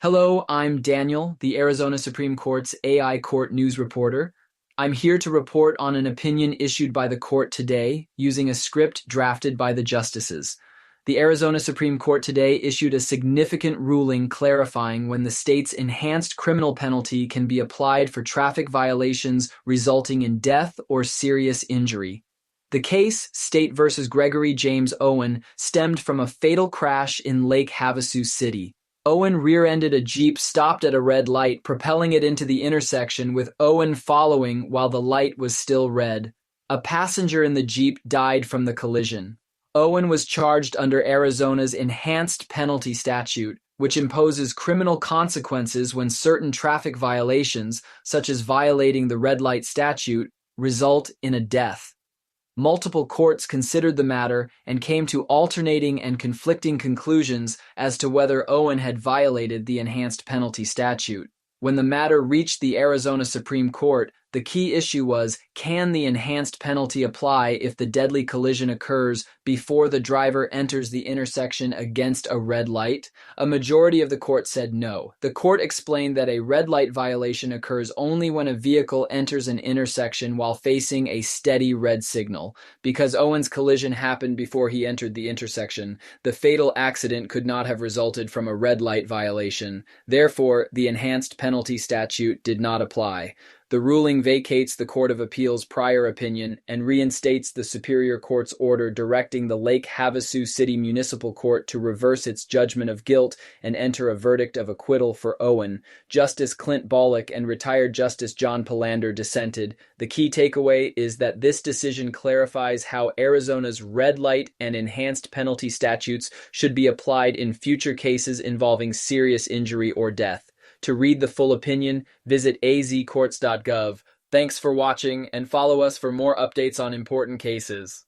Hello, I'm Daniel, the Arizona Supreme Court's AI Court news reporter. I'm here to report on an opinion issued by the court today using a script drafted by the justices. The Arizona Supreme Court today issued a significant ruling clarifying when the state's enhanced criminal penalty can be applied for traffic violations resulting in death or serious injury. The case, State versus Gregory James Owen, stemmed from a fatal crash in Lake Havasu City. Owen rear-ended a Jeep stopped at a red light, propelling it into the intersection with Owen following while the light was still red. A passenger in the Jeep died from the collision. Owen was charged under Arizona's enhanced penalty statute, which imposes criminal consequences when certain traffic violations, such as violating the red light statute, result in a death. Multiple courts considered the matter and came to alternating and conflicting conclusions as to whether Owen had violated the enhanced penalty statute. When the matter reached the Arizona Supreme Court, the key issue was, can the enhanced penalty apply if the deadly collision occurs before the driver enters the intersection against a red light? A majority of the court said no. The court explained that a red light violation occurs only when a vehicle enters an intersection while facing a steady red signal. Because Owen's collision happened before he entered the intersection, the fatal accident could not have resulted from a red light violation. Therefore, the enhanced penalty statute did not apply. The ruling vacates the Court of Appeals' prior opinion and reinstates the Superior Court's order directing the Lake Havasu City Municipal Court to reverse its judgment of guilt and enter a verdict of acquittal for Owen. Justice Clint Bollock and retired Justice John Palander dissented. The key takeaway is that this decision clarifies how Arizona's red light and enhanced penalty statutes should be applied in future cases involving serious injury or death. To read the full opinion, visit azcourts.gov. Thanks for watching and follow us for more updates on important cases.